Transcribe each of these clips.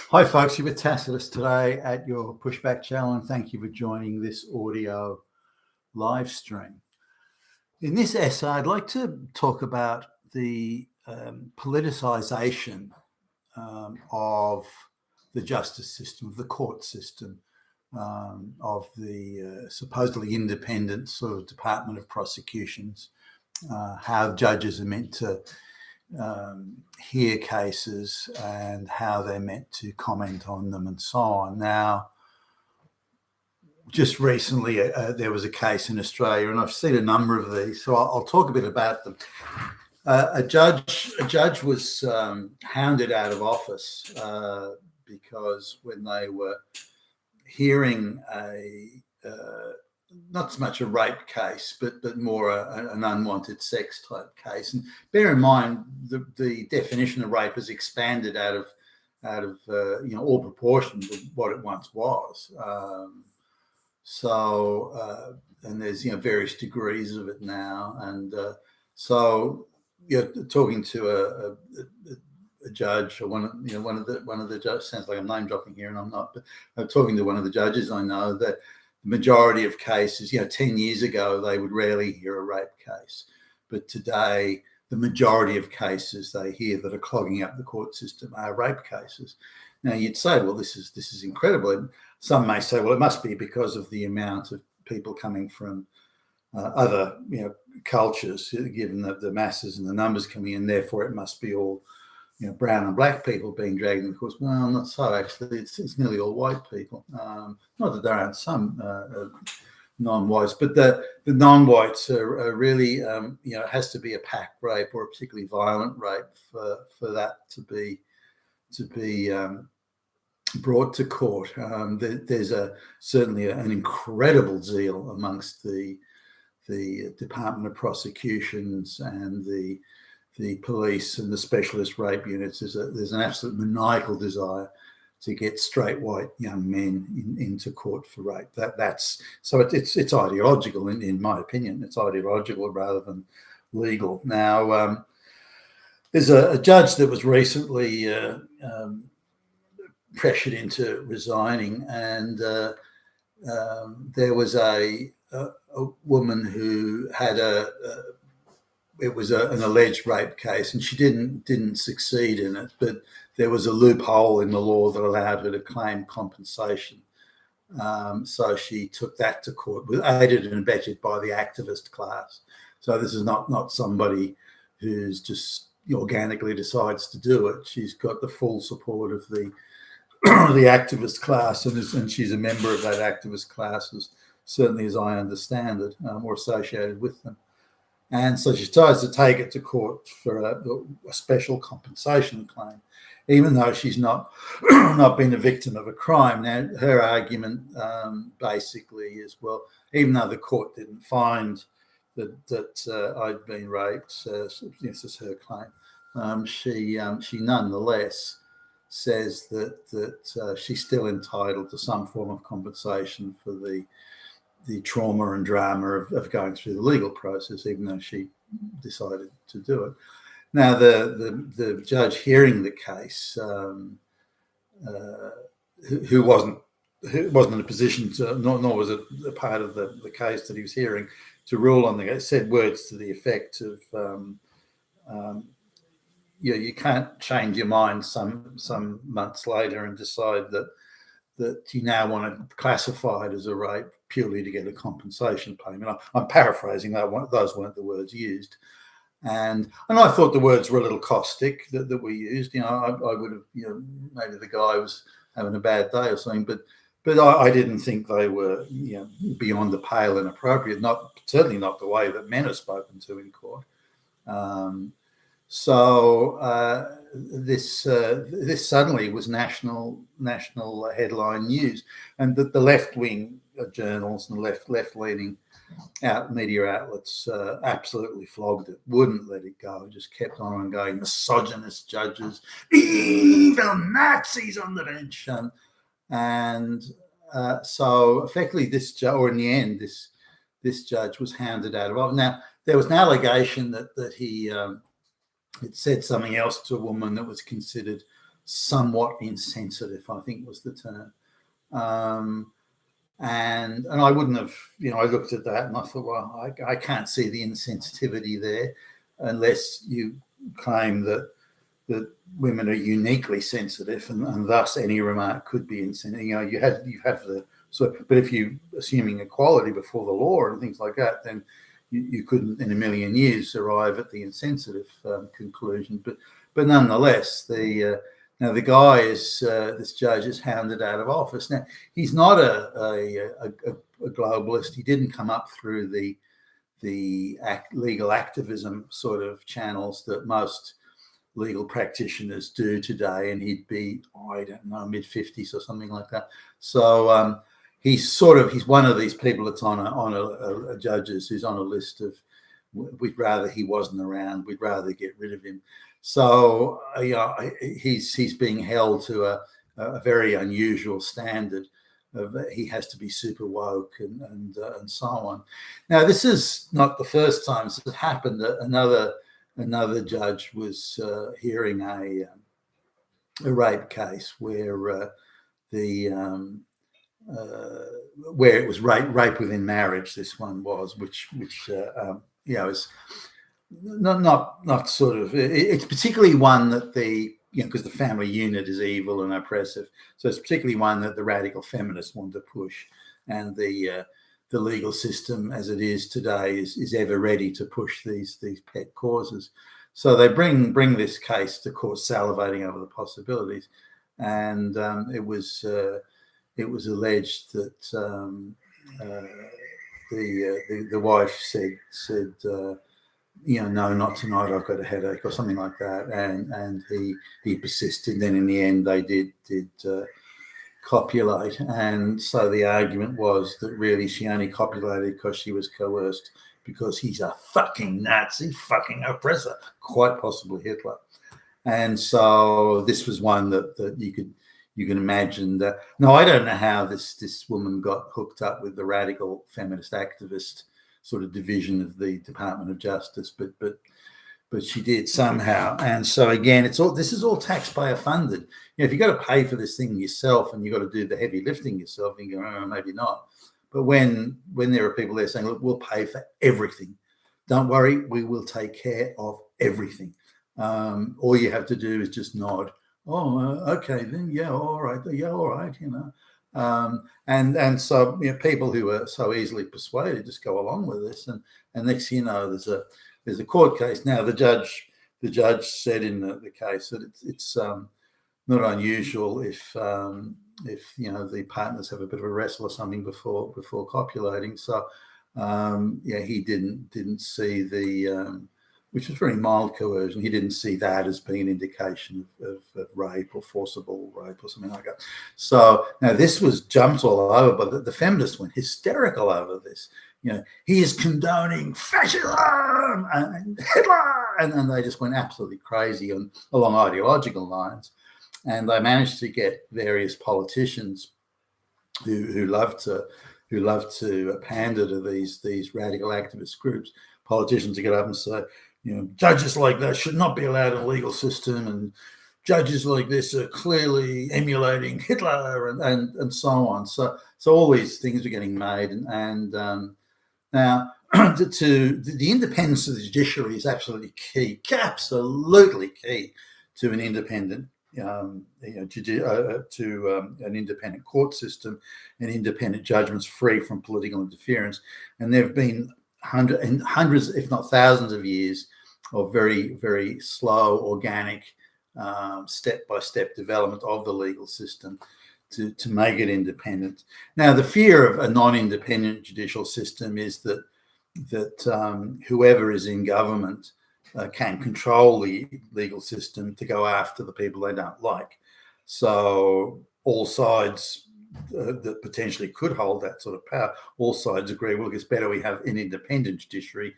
Hi folks, you're with Tacitus today at your Pushback channel, and thank you for joining this audio live stream. In this essay, I'd like to talk about the politicization of the justice system, of the court system, of the supposedly independent sort of Department of Prosecutions, how judges are meant to hear cases and how they're meant to comment on them and so on. Now, just recently there was a case in Australia, and I've seen a number of these, so I'll talk a bit about them. A judge was hounded out of office because when they were hearing not so much a rape case, but more an unwanted sex type case. And bear in mind, the definition of rape has expanded out of all proportion to what it once was. And there's various degrees of it now, and talking to a judge or one of the judges, sounds like I'm name dropping here, and I'm not. But I'm talking to one of the judges I know that the majority of cases, 10 years ago, they would rarely hear a rape case. But today, the majority of cases they hear that are clogging up the court system are rape cases. Now, you'd say, well, this is incredible. Some may say, well, it must be because of the amount of people coming from other cultures, given the masses and the numbers coming in, therefore it must be all brown and black people being dragged in the courts. Well, not so, actually. It's nearly all white people. Not that there aren't some non-whites, but the non-whites are really, it has to be a pack rape or a particularly violent rape for that to be brought to court. There's certainly an incredible zeal amongst the Department of Prosecutions and the police and the specialist rape units. There's an absolute maniacal desire to get straight white young men into court for rape. It's ideological in my opinion. It's ideological rather than legal. Now, there's a judge that was recently pressured into resigning, and there was a woman who had it was an alleged rape case, and she didn't succeed in it, but there was a loophole in the law that allowed her to claim compensation. So she took that to court, aided and abetted by the activist class. So this is not somebody who's just organically decides to do it. She's got the full support of the activist class, and she's a member of that activist class, certainly as I understand it, or associated with them. And so she tries to take it to court for a special compensation claim, even though she's not been a victim of a crime. Now, her argument basically is, well, even though the court didn't find that I'd been raped, this is her claim, she nonetheless says that she's still entitled to some form of compensation for the trauma and drama of going through the legal process, even though she decided to do it. Now, the judge hearing the case, who wasn't in a position to, nor was it a part of the case that he was hearing, to rule on the case, said words to the effect of, you can't change your mind some months later and decide that you now want to classify it as a rape purely to get a compensation payment. I'm paraphrasing that. Those weren't the words used. And I thought the words were a little caustic that we used. I would have, maybe the guy was having a bad day or something, but I didn't think they were, beyond the pale and appropriate. Certainly not the way that men are spoken to in court. This suddenly was national headline news, and that the left-wing journals and left-leaning media outlets absolutely flogged it, wouldn't let it go, just kept on going. Misogynist judges, evil Nazis on the bench, and so effectively this judge, or in the end, this judge was hounded out of office. Now, there was an allegation that he it said something else to a woman that was considered somewhat insensitive, I think was the term. And I wouldn't have, I looked at that and I thought, well, I can't see the insensitivity there unless you claim that women are uniquely sensitive, and thus any remark could be insensitive. You have the but if you assuming equality before the law and things like that, then you couldn't in a million years arrive at the insensitive conclusion. But nonetheless, now the guy is this judge is hounded out of office. Now he's not a globalist. He didn't come up through the legal activism sort of channels that most legal practitioners do today, and he'd be, I don't know, mid-50s or something like that. So he's one of these people that's on a judges who's on a list of, we'd rather he wasn't around, we'd rather get rid of him. So he's being held to a very unusual standard of he has to be super woke and so on. Now this is not the first time this has happened. Another judge was hearing a rape case where where it was rape within marriage. This one was, which is not sort of. It's particularly one that because the family unit is evil and oppressive, so it's particularly one that the radical feminists want to push, and the legal system as it is today is ever ready to push these pet causes. So they bring this case to court, salivating over the possibilities, and it was alleged that the wife said no, not tonight, I've got a headache or something like that, and he persisted. Then in the end they did copulate, and so the argument was that really she only copulated because she was coerced, because he's a fucking Nazi, fucking oppressor, quite possibly Hitler. And so this was one that you can imagine that. No, I don't know how this woman got hooked up with the radical feminist activist sort of division of the Department of Justice, but she did somehow. And so again, this is all taxpayer funded. If you've got to pay for this thing yourself and you've got to do the heavy lifting yourself, you go, oh, maybe not. But when there are people there saying, look, we'll pay for everything, don't worry, we will take care of everything. All you have to do is just nod. Oh, okay, then yeah, all right, and so people who are so easily persuaded just go along with this, and next thing you know, there's a court case. Now the judge said in the case that it's not unusual if the partners have a bit of a wrestle or something before copulating. So he didn't see the which was very mild coercion. He didn't see that as being an indication of rape or forcible rape or something like that. So now this was jumped all over, but the feminists went hysterical over this. He is condoning fascism and Hitler, and they just went absolutely crazy along ideological lines. And they managed to get various politicians who love to pander to these radical activist groups, politicians to get up and say, judges like that should not be allowed in the legal system, and judges like this are clearly emulating Hitler, and so on. So all these things are getting made, and now the independence of the judiciary is absolutely key to an independent an independent court system and independent judgments free from political interference. And there have been hundreds, if not thousands of years of very, very slow, organic, step-by-step development of the legal system to make it independent. Now, the fear of a non-independent judicial system is that whoever is in government can control the legal system to go after the people they don't like. So all sides that potentially could hold that sort of power, all sides agree, well, it's better we have an independent judiciary,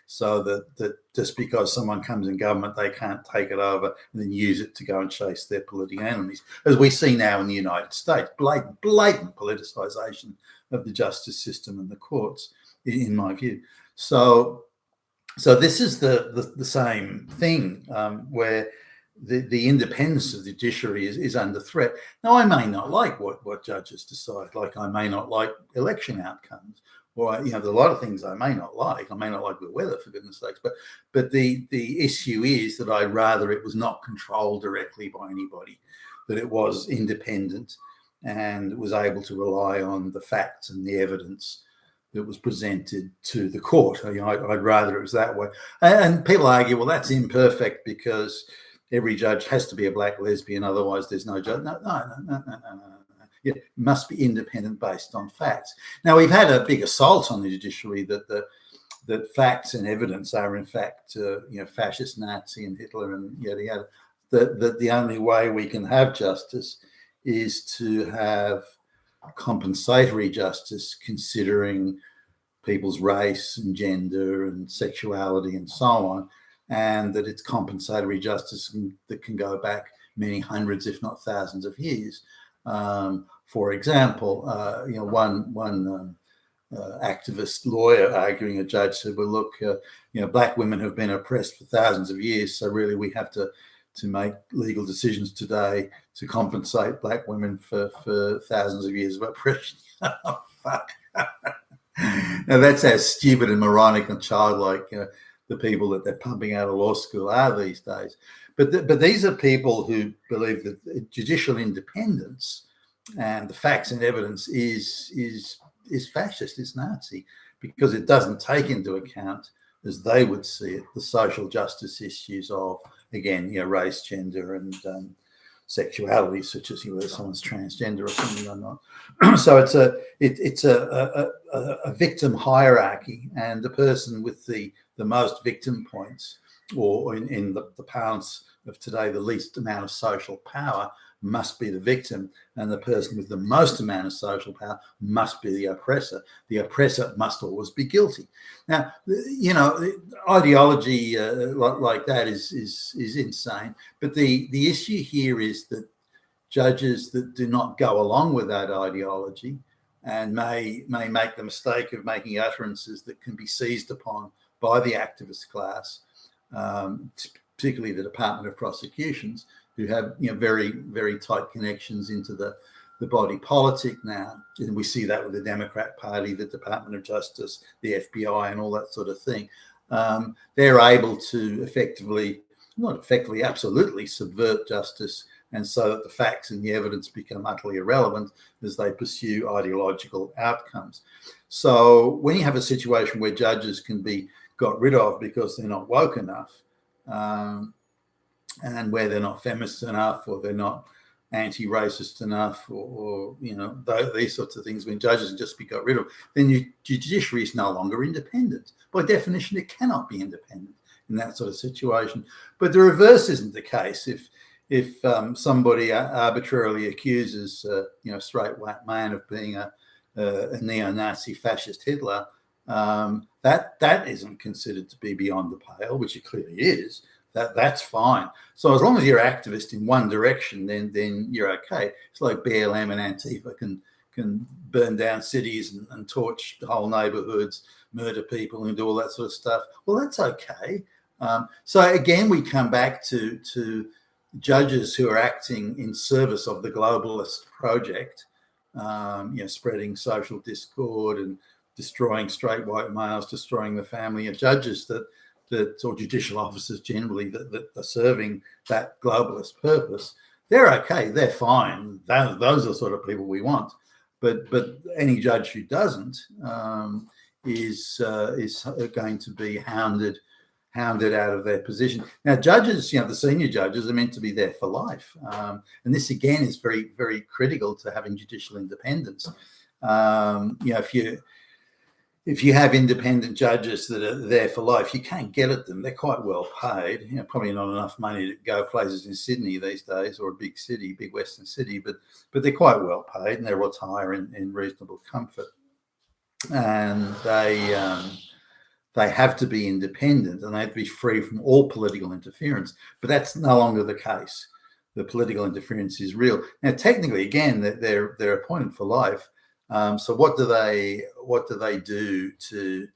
so that just because someone comes in government, they can't take it over and then use it to go and chase their political enemies, as we see now in the United States, blatant politicization of the justice system and the courts, in my view. So this is the same thing where the independence of the judiciary is under threat. Now, I may not like what judges decide, like I may not like election outcomes, or there's a lot of things I may not like. I may not like the weather, for goodness sakes, but the issue is that I'd rather it was not controlled directly by anybody, that it was independent and was able to rely on the facts and the evidence that was presented to the court. I'd rather it was that way. And people argue, well, that's imperfect because every judge has to be a black lesbian, otherwise there's no judge. No. It must be independent based on facts. Now, we've had a big assault on the judiciary that facts and evidence are in fact, fascist, Nazi, and Hitler, and yada yada. That the only way we can have justice is to have compensatory justice, considering people's race and gender and sexuality and so on, and that it's compensatory justice that can go back many hundreds, if not thousands of years. For example, one activist lawyer arguing a judge said, well, look, black women have been oppressed for thousands of years, so really we have to make legal decisions today to compensate black women for thousands of years of oppression. Oh, fuck. Now, that's how stupid and moronic and childlike the people that they're pumping out of law school are these days. But these are people who believe that judicial independence and the facts and evidence is fascist, is Nazi, because it doesn't take into account, as they would see it, the social justice issues of, again, race, gender, and sexuality, such as whether someone's transgender or something or not. So it's a victim hierarchy, and the person with the most victim points, or in the parlance of today, the least amount of social power, must be the victim, and the person with the most amount of social power must be the oppressor. The oppressor must always be guilty. Now, ideology like that is insane. But the issue here is that judges that do not go along with that ideology and may make the mistake of making utterances that can be seized upon by the activist class, particularly the Department of Prosecutions, who have very, very tight connections into the body politic now. And we see that with the Democrat Party, the Department of Justice, the FBI, and all that sort of thing. They're able to absolutely subvert justice, and so that the facts and the evidence become utterly irrelevant as they pursue ideological outcomes. So when you have a situation where judges can be got rid of because they're not woke enough, and where they're not feminist enough, or they're not anti-racist enough, or these sorts of things, when judges can just be got rid of, then your judiciary is no longer independent. By definition, it cannot be independent in that sort of situation. But the reverse isn't the case. If somebody arbitrarily accuses a straight white man of being a neo-Nazi fascist Hitler, that isn't considered to be beyond the pale, which it clearly is. That's fine. So as long as you're activist in one direction, then you're okay. It's like BLM and Antifa can burn down cities and torch whole neighborhoods, murder people, and do all that sort of stuff. Well, that's okay. So again, we come back to judges who are acting in service of the globalist project, spreading social discord and destroying straight white males, destroying the family, and judges that or judicial officers generally that are serving that globalist purpose. They're okay. They're fine. Those are the sort of people we want. But any judge who doesn't is going to be hounded out of their position. Now, judges, the senior judges are meant to be there for life, and this again is very, very critical to having judicial independence. If you have independent judges that are there for life, you can't get at them. They're quite well paid. Probably not enough money to go places in Sydney these days, or a big city, big Western city, but they're quite well paid, and they retire in reasonable comfort. And they have to be independent, and they have to be free from all political interference. But that's no longer the case. The political interference is real. Now, technically, again, they're appointed for life. So what do they do to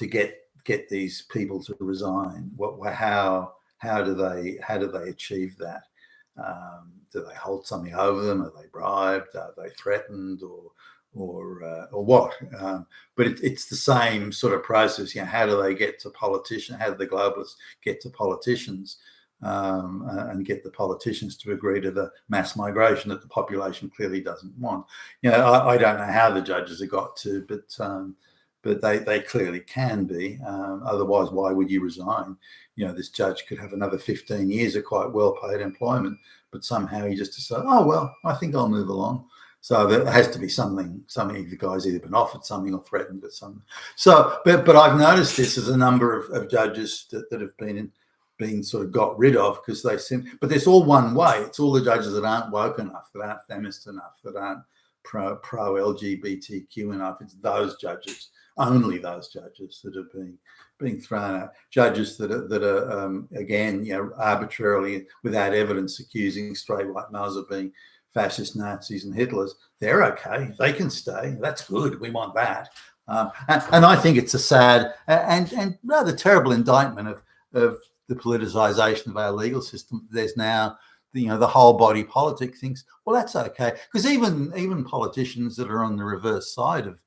get these people to resign? How how do they achieve that? Do they hold something over them? Are they bribed? Are they threatened? Or what? But it's the same sort of process. How do they get to politicians? How do the globalists get to politicians and get the politicians to agree to the mass migration that the population clearly doesn't want? I don't know how the judges have got to, but they clearly can be. Otherwise, why would you resign? This judge could have another 15 years of quite well-paid employment, but somehow he just decides, oh, well, I think I'll move along. So there has to be something. The guy's either been offered something or threatened with something. So, but I've noticed this as a number of judges that have been sort of got rid of because but it's all one way. It's all the judges that aren't woke enough, that aren't feminist enough, that aren't pro LGBTQ enough. It's those judges, only those judges that are being thrown out. Judges that are again, arbitrarily without evidence accusing straight white males of being fascist Nazis and Hitlers. They're okay. They can stay. That's good. We want that. And I think it's a sad and rather terrible indictment of the politicization of our legal system. There's now the whole body politic thinks, well, that's okay, because even politicians that are on the reverse side of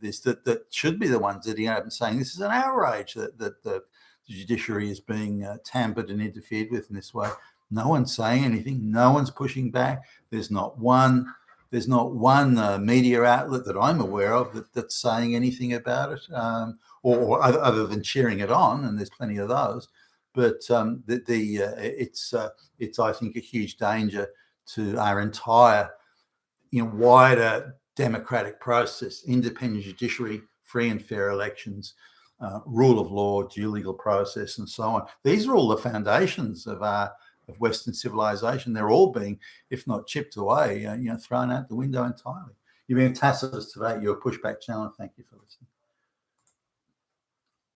this, that should be the ones that are saying this is an outrage that the judiciary is being tampered and interfered with in this way. No one's saying anything. No one's pushing back. There's not one media outlet that I'm aware of that's saying anything about it, or other than cheering it on. And there's plenty of those. But it's I think a huge danger to our entire wider democratic process: independent judiciary, free and fair elections, rule of law, due legal process, and so on. These are all the foundations of Western civilization. They're all being, if not chipped away, thrown out the window entirely. You've been Tacitus today. You're a Pushback channel. Thank you for that.